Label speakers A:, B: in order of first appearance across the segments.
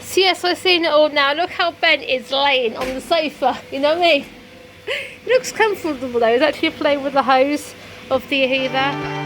A: So yes, I've seen it all now. Look how Ben is laying on the sofa, you know what I mean? It looks comfortable though. He's actually playing with the hose of the heater.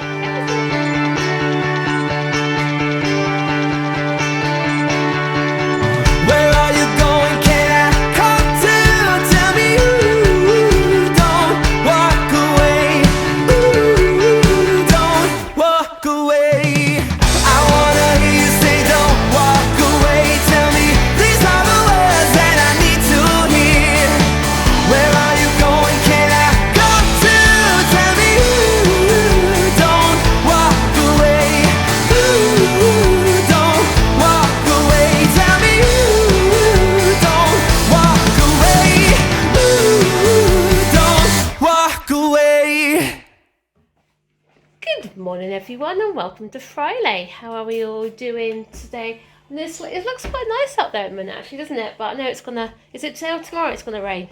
A: Good morning everyone and welcome to Friday. How are we all doing today? And it looks quite nice out there at the minute actually, doesn't it? But I know it's gonna, is it today or tomorrow it's gonna rain?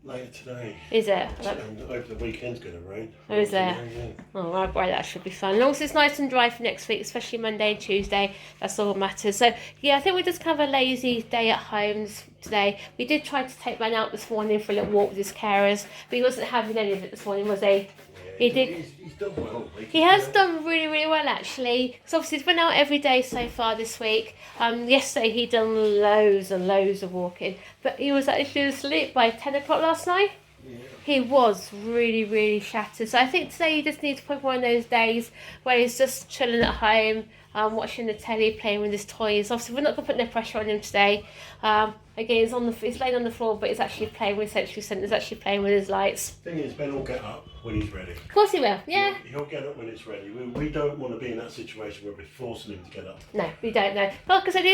B: Later today.
A: Is it?
B: And over the weekend's going to rain.
A: Oh, is there?
B: Yeah.
A: Oh, right, that should be fun. As long as it's nice and dry for next week, especially Monday and Tuesday, that's all that matters. So, yeah, I think we'll just have a lazy day at home today. We did try to take Ben out this morning for a little walk with his carers, but he wasn't having any of it this morning, was he? He did.
B: He's done well.
A: He has done really, really well actually. Because obviously he's been out every day so far this week. Yesterday he done loads and loads of walking, but he was actually asleep by 10 o'clock last night. Yeah. He was really, really shattered. So I think today you just need to put one of those days where he's just chilling at home, watching the telly, playing with his toys. Obviously we're not going to put no pressure on him today. Again, he's laying on the floor, but he's actually playing with sensory centres, actually playing with his lights.
B: Thing is, Ben will get up when he's ready.
A: Of course he will, yeah.
B: He'll get up when it's ready. We don't want to be in that situation where we're forcing him to get up.
A: No, we don't know. But like I said,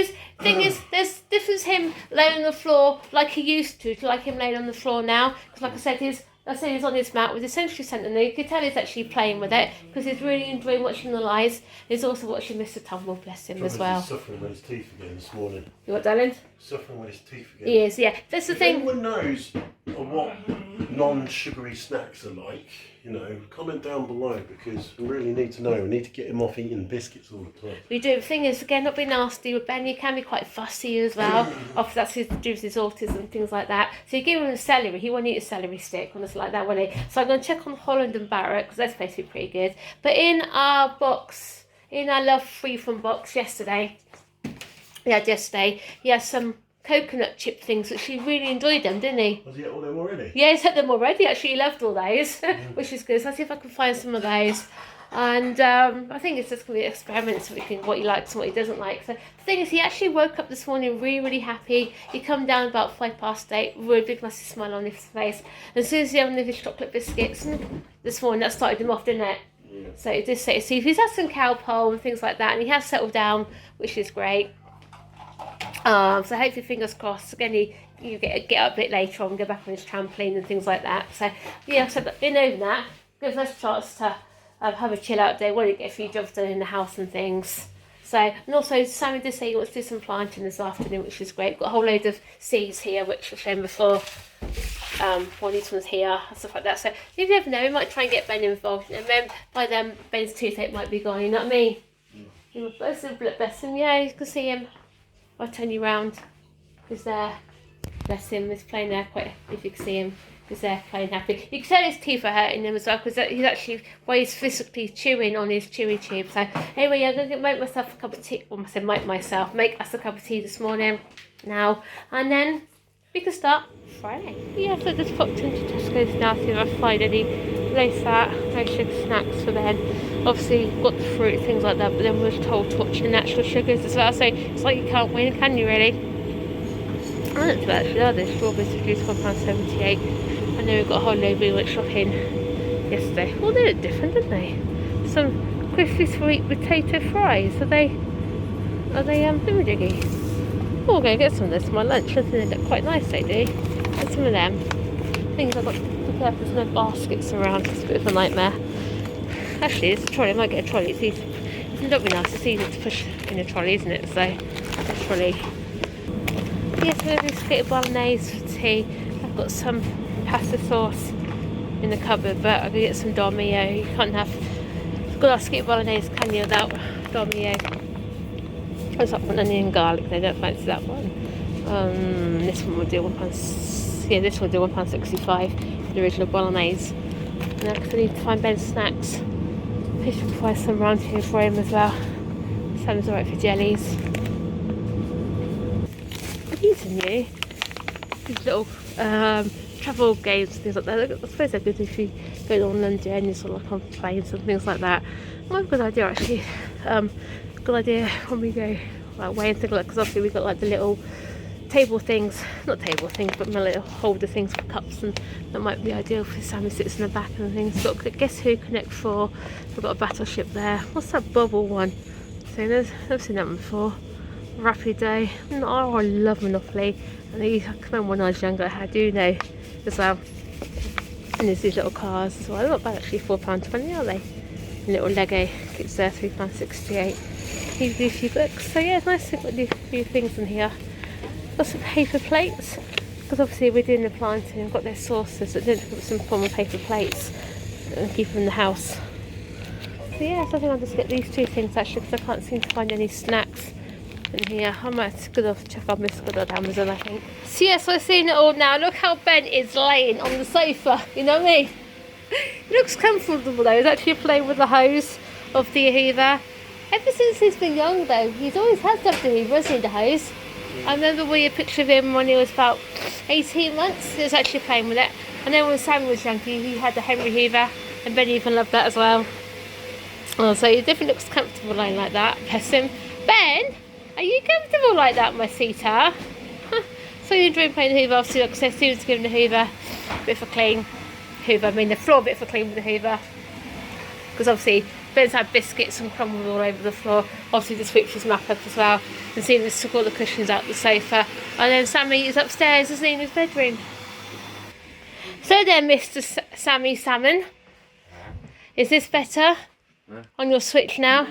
A: there's difference him laying on the floor like he used to like him laying on the floor now. Because like I said, he's on his mat with his sensory centre, and you can tell he's actually playing with it because he's really enjoying watching the lights. He's also watching Mr. Tumble, bless him, as well.
B: He's suffering with his teeth again this morning.
A: You what, darling?
B: Suffering with his teeth again.
A: He is, yeah. That's the thing.
B: If anyone knows what non-sugary snacks are like, comment down below because we really need to know. We need to get him off eating biscuits all the time.
A: We do. The thing is, again, not be nasty with Ben. He can be quite fussy as well. Obviously, that's to do with his autism and things like that. So you give him a celery. He won't eat a celery stick or anything like that, will he? So I'm going to check on Holland and Barrett because they're supposed to be pretty good. But in our box, in our Love Free From box yesterday, he had some coconut chip things, which he really enjoyed them, didn't he?
B: Was he had all them already?
A: Yeah, he's had them already. Actually, he loved all those, which is good. So I'll see if I can find some of those. And I think it's just going to be an experiment, so we can what he likes and what he doesn't like. So the thing is, he actually woke up this morning really, really happy. He come down about 8:05, really big, massive smile on his face. And as soon as he had one of his chocolate biscuits this morning, that started him off, didn't it? Yeah. So it did say, see, he's had some cowpole and things like that, and he has settled down, which is great. So hopefully, fingers crossed, again, you get up a bit later on, go back on his trampoline and things like that. So yeah, so in over that, gives us a chance to have a chill out day, want to get a few jobs done in the house and things. So, and also Sammy did say he wants to do some planting this afternoon, which is great. We've got a whole load of seeds here, which I've shown before. One of these ones here, and stuff like that. So you never know, we might try and get Ben involved, and then by then Ben's toothache might be gone, you know what I mean? Yeah. Bless him, yeah, you can see him. I'll turn you round. He's there. Bless him. He's playing there quite, if you can see him. He's there playing happy. You can tell his teeth are hurting him as well because he's actually, he's physically chewing on his chewy tube. So anyway, I'm going to make myself a cup of tea. Well, I said make us a cup of tea this morning now. And then we can start Friday. Yeah, so I just popped into Tesco's now to see if I find any no sugar snacks for Ben. Obviously got the fruit, things like that, but then we were told to watch the natural sugars as well, so it's like you can't win, can you really? And that's about actually, the strawberries reduced £1.78. I know we got a whole load we went shopping yesterday. Well, they look different, didn't they? Some crispy sweet potato fries. Are they thingamajiggy? Oh, we're going to get some of this for my lunch. I think they look quite nice, they do. Get some of them. Things I've got to be careful, there's no baskets around. It's a bit of a nightmare. Actually, it's a trolley. I might get a trolley. It's easy. It's not be nice. It's easy to push in a trolley, isn't it? So, a trolley. Yes, I'm going to do spaghetti bolognese for tea. I've got some pasta sauce in the cupboard, but I'm going to get some Domio. You can't have good spaghetti bolognese, can you, without Domio? What's up with onion and garlic? They don't fancy that one. This one will do £1. Yeah, this one will do £1.65. The original bolognese. Next, I need to find Ben's snacks. I should find some around here for him as well. Sam's alright for jellies. These are new. These little travel games and things like that. I suppose they're good if you go on London, you sort of like on planes and things like that. Well, a good idea actually. Good idea when we go like away and things like that, because obviously we've got like the little table things, not table things, but my little holder things for cups, and that might be ideal for Sammy sits in the back and things. Got Guess Who, Connect 4. We've got a battleship there. What's that bubble one? So I've seen that one before. Rapid Day. Oh, I love Monopoly. And I remember when I was younger I had Uno as well. And there's these little cars as well. They're not bad actually, £4.20, are they? And little Lego kits there, £3.68. These do a few books. So yeah, it's nice to do a few things in here. Got some paper plates, because obviously we're doing the planting. I've got their saucers, so I didn't put some form of paper plates and keep them in the house. So yeah, so I think I'll just get these two things actually, because I can't seem to find any snacks in here. I might check on Miss Good on Amazon, I think. So yeah, so I've seen it all now. Look how Ben is laying on the sofa, you know what I mean? He looks comfortable though. He's actually playing with the hose of the hoover. Ever since he's been young though, he's always had the hoover, hasn't he, the hose? I remember we had a picture of him when he was about 18 months. He was actually playing with it. And then when Sam was young, he had the Henry Hoover, and Ben even loved that as well. Oh, so he definitely looks comfortable lying like that. Bless him. Ben, are you comfortable like that, my sweetheart? So you're enjoying playing the Hoover. Obviously, like I said, Susan's giving the Hoover a bit of a clean. Hoover, I mean the floor a bit of a clean with the Hoover. Because obviously Ben's had biscuits and crumbles all over the floor. Obviously the sweeps his map up as well. And seeing this took all the cushions out the sofa. And then Sammy is upstairs, isn't he, in his bedroom. So then, Mr. Sammy Salmon. Is this better? Yeah. On your Switch now?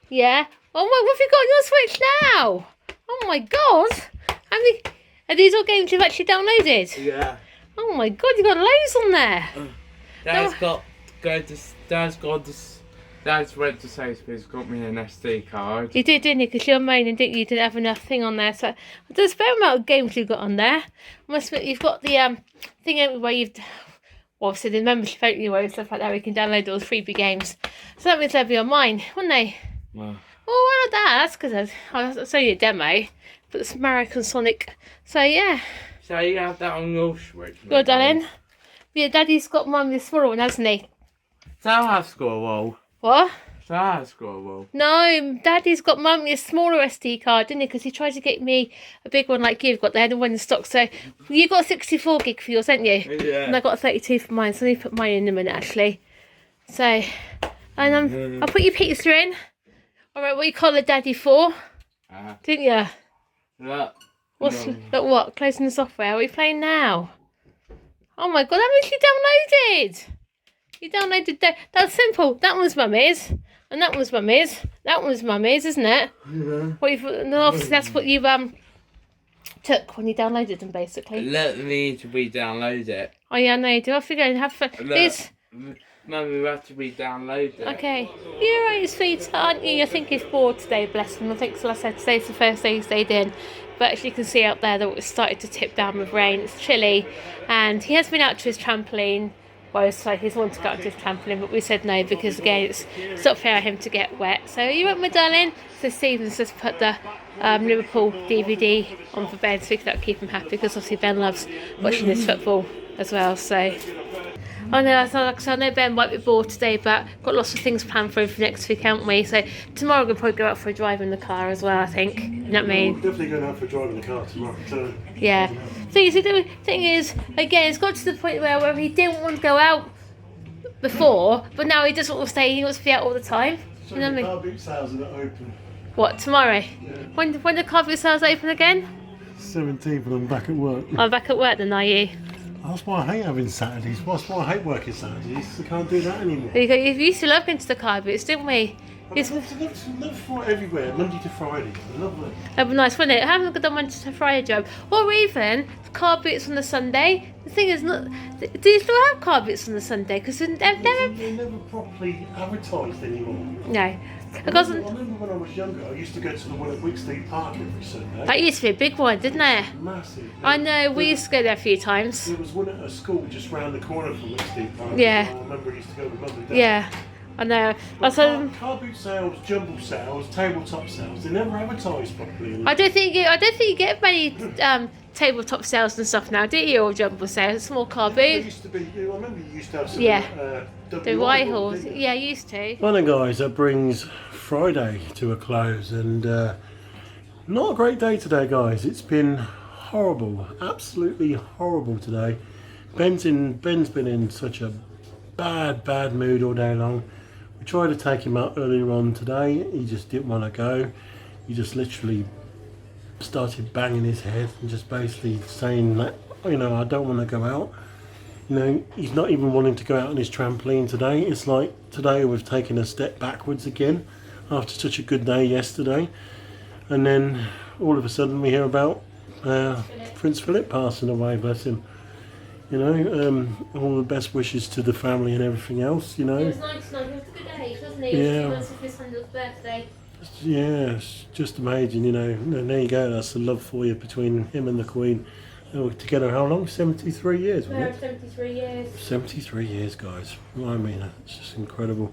A: Yeah? Oh my, what have you got on your Switch now? Oh my god! Are these all games you've actually downloaded?
C: Yeah.
A: Oh my god, you've got loads on there.
C: Dad's went to say he's got me an SD card.
A: You did, didn't you? Because you're moaning, didn't you? You didn't have enough thing on there. So there's a fair amount of games you've got on there. Must admit, you've got the thing where you've, well, obviously the membership anyway and stuff like that. We can download all the freebie games. So that means they'll be on mine, wouldn't they?
C: Wow.
A: Oh, why not that? That's because I'll show you a demo. But it's American Sonic. So yeah.
C: So you have that on your Switch?
A: Good, darling. Yeah, Daddy's got mine the smaller one, hasn't he?
C: So I've scored a wall.
A: What?
C: So I've scored a wall.
A: No, Daddy's got Mummy a smaller SD card, didn't he? Because he tried to get me a big one like you've got. They had one in stock. So you got a 64 gig for yours, haven't you?
C: Yeah.
A: And I got a 32 for mine. So let me put mine in a minute, actually. So, and I'll put your pizza in. All right, what you call it, Daddy for? Didn't you?
C: Look.
A: Look what? Closing the software. What are we playing now? Oh my god, how much you downloaded? You downloaded that. That's simple. That one's Mummy's. And that one's Mummy's. That one's Mummy's, isn't it? Yeah. What obviously that's what you took when you downloaded them, basically.
C: Let me to re-download it.
A: Oh yeah, no, you do. Off you go and have fun.
C: Mummy, we have to re-download it.
A: Okay. You're right, sweet, aren't you? I think he's bored today, bless him. I think, so I said, today's the first day he stayed in. But as you can see out there that it started to tip down with rain. It's chilly. And he has been out to his trampoline. Well, so he's wanted to go out to his trampoline, but we said no because, again, it's not fair for him to get wet. So you went, my darling? So Stephen's just put the Liverpool DVD on for Ben so we can keep him happy, because obviously Ben loves watching this football as well. So I know Ben might be bored today, but got lots of things planned for him for next week, haven't we? So tomorrow we'll probably go out for a drive in the car as well, I think. You know what I mean?
B: We're definitely going out for a drive in the car tomorrow too.
A: Yeah. The thing is, again, it's got to the point where he didn't want to go out before, but now he doesn't want to stay. He wants to be out all the time.
B: So
A: you know what I mean?
B: car boot sales are open.
A: What, tomorrow?
B: Yeah.
A: When the car boot sales open again?
B: 17th, and I'm back at work.
A: I'm back at work then, are you?
B: That's why I hate having Saturdays. That's why I hate working Saturdays. I can't do that anymore.
A: We used to love going to the car boots, didn't we? It's
B: love for everywhere, Monday to Friday. I love it.
A: that'd be nice, wouldn't it? I haven't got the Monday to Friday job. Or even car boots on the Sunday. The thing is, not. Do you still have car boots on the Sunday? Because they've never.
B: They're never properly advertised anymore.
A: No.
B: I
A: Because
B: remember when I was younger, I used to go to the one at Wicksteed Park every Sunday.
A: that used to be a big one, didn't it?
B: Massive.
A: I know, we used to go there a few times.
B: There was one at a school just round the corner from Wicksteed Park.
A: Yeah.
B: I remember I used to go with Mum and Dad.
A: Yeah, I know.
B: Car boot sales, jumble sales, tabletop sales, they never advertised properly.
A: I don't think you get many tabletop sales and stuff now, do you? Or jumble sales, small car
B: There
A: boot.
B: used to be, I remember you used to have some.
A: Yeah. The
B: WI
A: Whitehall,
B: didn't you?
A: yeah, used to.
B: Well then guys, that brings Friday to a close, and not a great day today guys. It's been horrible, absolutely horrible today. Ben's been in such a bad mood all day long. We tried to take him out earlier on today, he just didn't want to go. He just literally started banging his head and just basically saying that, you know, I don't want to go out. You know, he's not even wanting to go out on his trampoline today. It's like today we've taken a step backwards again after such a good day yesterday. And then all of a sudden we hear about Prince Philip passing away, bless him. You know, all the best wishes to the family and everything else, you know.
A: It was 99, it was a good age, wasn't it?
B: Yeah.
A: It was 2 months of his 100th birthday.
B: Yeah, it's just amazing, you know. And there you go, that's the love for you between him and the Queen. They were together how long? 73 years, wasn't it?
A: 73 years.
B: 73 years, guys. I mean, it's just incredible.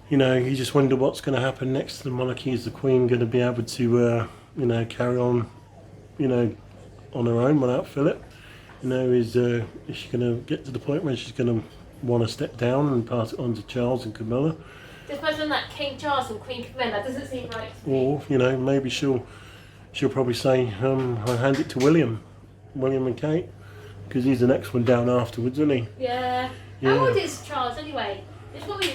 B: You know, you just wonder what's going to happen next to the monarchy. Is the Queen going to be able to, you know, carry on, you know, on her own without Philip? You know, is she going to get to the point where she's going to want to step down and pass it on to Charles and Camilla?
A: Depends on that King Charles and Queen Camilla. Doesn't seem right to me.
B: Or, you know, maybe she'll probably say, I'll hand it to William and Kate, because he's the next one down afterwards, isn't he?
A: Yeah.
B: Yeah.
A: How old is Charles anyway? It's probably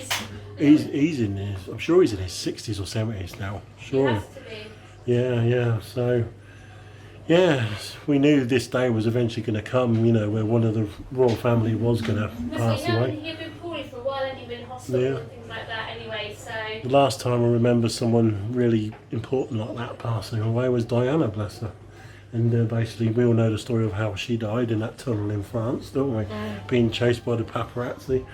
B: He's in his, I'm sure he's in his 60s or 70s now.
A: He
B: Sure.
A: has to be.
B: Yeah. So, yeah, we knew this day was eventually going to come, you know, where one of the royal family was going to pass away.
A: He'd been poorly for a while and he'd been in hospital
B: Yeah.
A: and things like that anyway, so...
B: The last time I remember someone really important like that passing away was Diana, bless her. And basically we all know the story of how she died in that tunnel in France, don't we? Being chased by the paparazzi.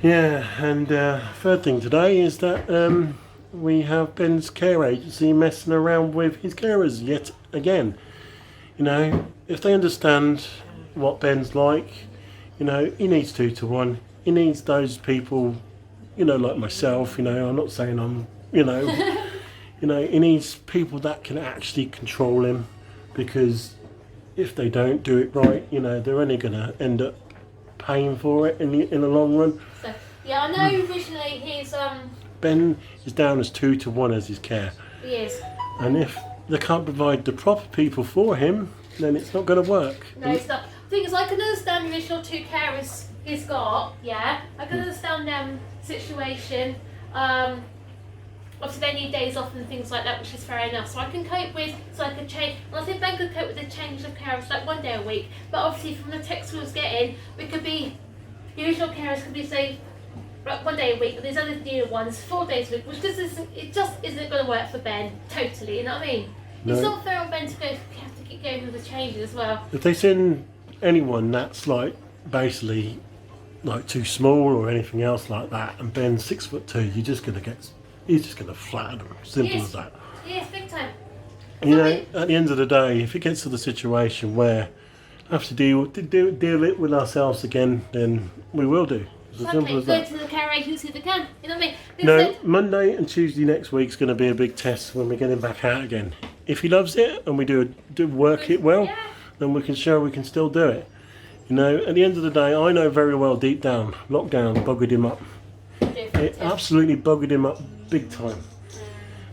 B: Yeah, and third thing today is that we have Ben's care agency messing around with his carers yet again. You know, if they understand what Ben's like, you know, he needs 2 to 1. He needs those people, you know, like myself, you know, I'm not saying I'm, you know, you know, he needs people that can actually control him, because if they don't do it right, you know, they're only going to end up paying for it in the long run.
A: So, yeah, I know originally he's,
B: Ben is down as 2 to 1 as his care.
A: he is.
B: And if they can't provide the proper people for him, then it's not going to work.
A: No, it's not. The thing is, I can understand the original 2 carers he's got, yeah. I can understand situation. Obviously they need days off and things like that, which is fair enough. So I can cope with, change, and I think Ben could cope with the change of carers like 1 day a week. But obviously from the text we was getting, we could be, the original carers could be say, 1 day a week, but these other new ones 4 days a week, which just isn't going to work for Ben totally. You know what I mean?
B: No.
A: It's not fair on Ben to have to keep going with the changes as well.
B: If they send anyone that's like basically like too small or anything else like that, and Ben's 6'2", he's just going to flatten them. Simple
A: Yes.
B: as that.
A: Yes, big time.
B: You know, at the end of the day, if it gets to the situation where I have to deal it with ourselves again, then we will do. It's as simple
A: Exactly.
B: as
A: Go
B: that.
A: to the care agency if they can. You know what I mean? They
B: No,
A: said,
B: Monday and Tuesday next week's going to be a big test when we get him back out again. If he loves it and we do work it well,
A: yeah.
B: then we can show we can still do it. You know, at the end of the day, I know very well deep down, lockdown buggered him up. It absolutely buggered him up big time.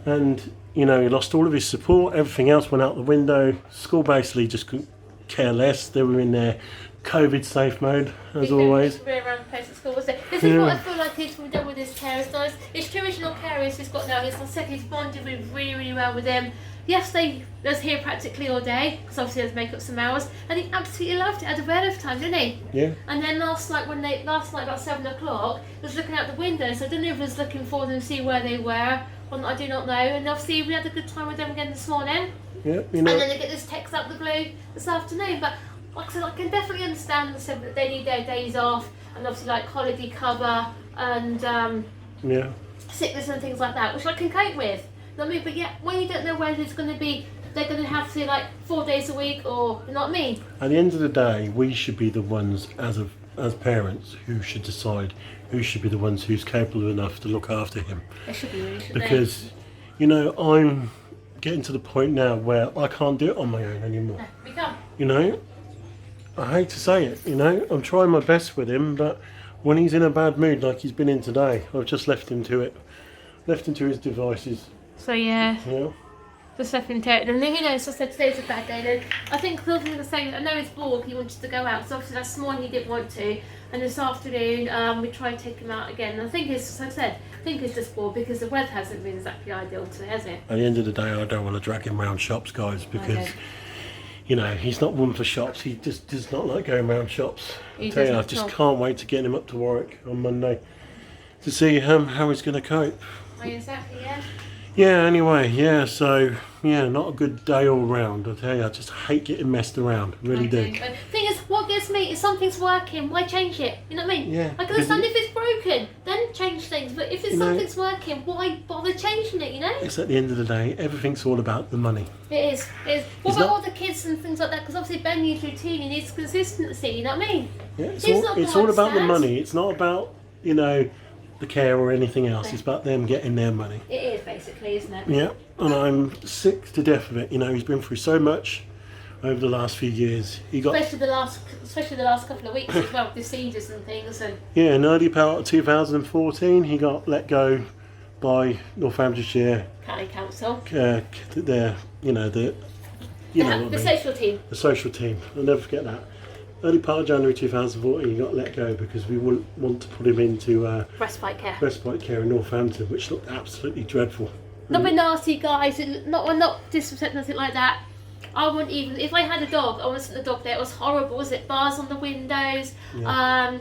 B: And, you know, he lost all of his support, everything else went out the window. School basically just couldn't care less. They were in their COVID safe mode, as always.
A: Around the place at school, was it? This is what I feel like he's done with his carers, guys. His 2 original carers he's got now, I said he's bonded with really, really well with them. yesterday I was here practically all day because obviously I had to make up some hours, and he absolutely loved it. Had a whale of time, didn't he?
B: Yeah.
A: And then last night about 7 o'clock, he was looking out the window, so I don't know if he was looking for them to see where they were, or I do not know. And obviously we had a good time with them again this morning.
B: Yeah, you know.
A: And then they get this text out of the blue this afternoon. But like I said, I can definitely understand that they need their days off, and obviously like holiday cover and
B: Yeah.
A: sickness and things like that, which I can cope with. You know what I mean? But yeah, when you don't know whether it's going to be, they're going to have to like 4 days a week, or you know what I mean?
B: At the end of the day, we should be the ones as parents who should decide who should be the ones who's capable enough to look after him.
A: They should be really, shouldn't
B: Because, you know, I'm getting to the point now where I can't do it on my own anymore.
A: they? No, we can't.
B: You know, I hate to say it, you know, I'm trying my best with him, but when he's in a bad mood like he's been in today, I've just left him to his devices.
A: So yeah.
B: You know?
A: Just left him to it. And then, you know, so I said today's a bad day. Then I think the other thing to say, I know he's bored, he wanted to go out. So obviously this morning he didn't want to. And this afternoon we tried to take him out again. And I think it's, as I said, I think he's just bored because the weather hasn't been exactly ideal today, has it?
B: At the end of the day, I don't want to drag him around shops, guys, because, you know, he's not one for shops. He just does not like going around shops. I tell you, I just can't wait to get him up to Warwick on Monday to see how he's going to cope.
A: Oh, exactly, yeah.
B: Yeah, anyway, yeah, so, yeah, not a good day all round. I tell you, I just hate getting messed around, really do.
A: But the thing is, what gets me is something's working, why change it? You know what I mean?
B: Yeah,
A: I can understand if it's broken, then change things. But if it's something's working, why bother changing it, you know?
B: It's at the end of the day, everything's all about the money.
A: It is. What about all the kids and things like that? Because obviously Ben needs routine, he needs consistency, you know what I mean?
B: Yeah, it's all about the money. It's not about, you know, the care or anything else. It's about them getting their money.
A: It is basically, isn't it?
B: Yeah, and I'm sick to death of it. You know, he's been through so much over the last few years.
A: Especially the last couple of weeks as well, the seizures and things. And
B: yeah, in early part of 2014, he got let go by Northamptonshire
A: County Council.
B: The
A: social team.
B: The social team. I'll never forget that. Early part of January 2014, he got let go because we wouldn't want to put him into
A: respite care
B: in Northampton, which looked absolutely dreadful.
A: Not be nasty, guys. Not disrespect, nothing like that. I wouldn't even, if I had a dog, I wouldn't put the dog there. It was horrible. Was it bars on the windows?
B: Yeah.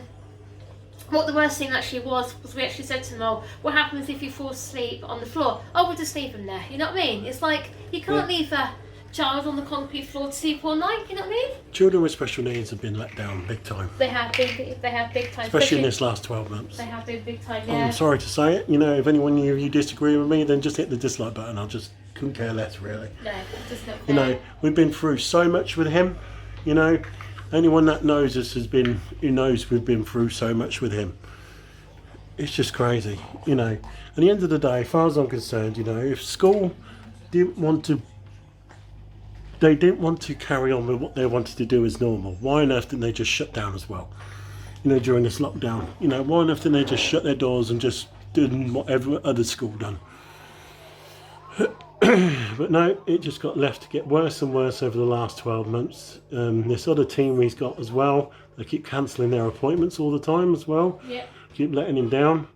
A: What the worst thing actually was we actually said to him, "Oh, what happens if you fall asleep on the floor?" Oh, we'll just leave him there. You know what I mean? It's like you can't leave a child on the concrete floor to sleep all night. You know what I mean?
B: Children with special needs have been let down big time.
A: They have big time.
B: Especially in this last 12 months.
A: They have been big time. Yeah.
B: I'm sorry to say it. You know, if anyone of you disagree with me, then just hit the dislike button. I just couldn't care less, really.
A: No, just not fair.
B: You know, we've been through so much with him. You know, anyone that knows us who knows we've been through so much with him. It's just crazy. You know, at the end of the day, as far as I'm concerned, you know, if school didn't want to carry on with what they wanted to do as normal, why on earth didn't they just shut down as well? You know, during this lockdown, you know, why on earth didn't they just shut their doors and just do whatever other school done? But no, it just got left to get worse and worse over the last 12 months. This other team he's got as well, they keep cancelling their appointments all the time as well.
A: Yeah.
B: Keep letting him down.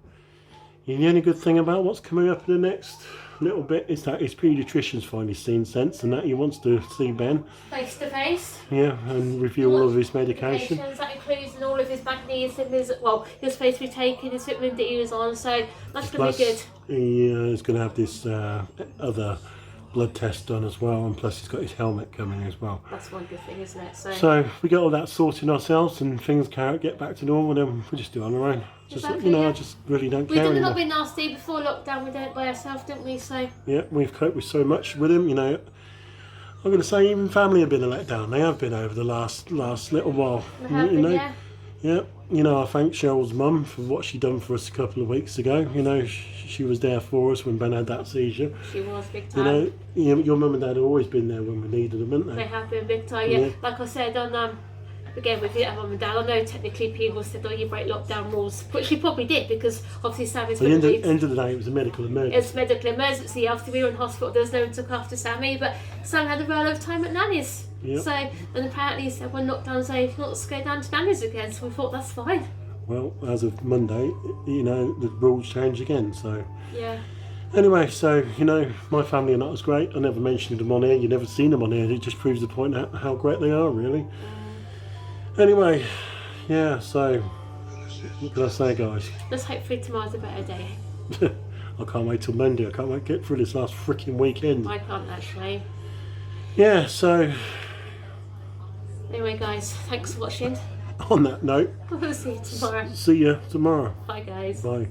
B: And the only good thing about what's coming up in the next little bit is that his paediatrician's finally seen sense and that he wants to see Ben
A: face to face.
B: Yeah, and review all of his medication.
A: That includes all of his magnesium, he was supposed to be taking his vitamin D he was on, so that's going to be good.
B: He is going to have this other blood test done as well, and plus he's got his helmet coming as well.
A: That's one good thing, isn't it?
B: So we get all that sorted ourselves and things get back to normal, then we just do it on our own.
A: Exactly,
B: I just really don't care
A: anymore. We did
B: anymore.
A: not be nasty before lockdown, we did it by ourselves, didn't we? So
B: yeah, we've coped with so much with him, you know. I'm going to say even family have been a letdown. They have been over the last little while.
A: They have been, yeah.
B: Yeah, you know, I thank Cheryl's mum for what she done for us a couple of weeks ago. You know, she was there for us when Ben had that seizure.
A: She was big time.
B: You know, your mum and dad have always been there when we needed them, haven't they?
A: They have been big time, yeah. Like I said, again with your mum and dad, I know technically people said, "Oh, you break lockdown rules," but she probably did because obviously Sammy's.
B: At the end of the day, it was a medical emergency.
A: It's a medical emergency. After we were in hospital, there was no one took after Sammy, but Sam had a real of time at Nanny's.
B: Yep.
A: So, and apparently he said when lockdown safe, not to go down to Nanny's again. So we thought that's fine.
B: Well, as of Monday, you know, the rules change again. So
A: yeah.
B: Anyway, so, you know, my family are not as great. I never mentioned them on here. You've never seen them on here. It just proves the point how great they are, really. Anyway, yeah, so, what can I say, guys?
A: Let's hope for tomorrow's a better day.
B: I can't wait till Monday. I can't wait to get through this last freaking weekend.
A: I can't actually.
B: Yeah, so,
A: Anyway, guys, thanks for watching.
B: on that note,
A: We'll see you tomorrow.
B: see you tomorrow.
A: Bye, guys.
B: Bye.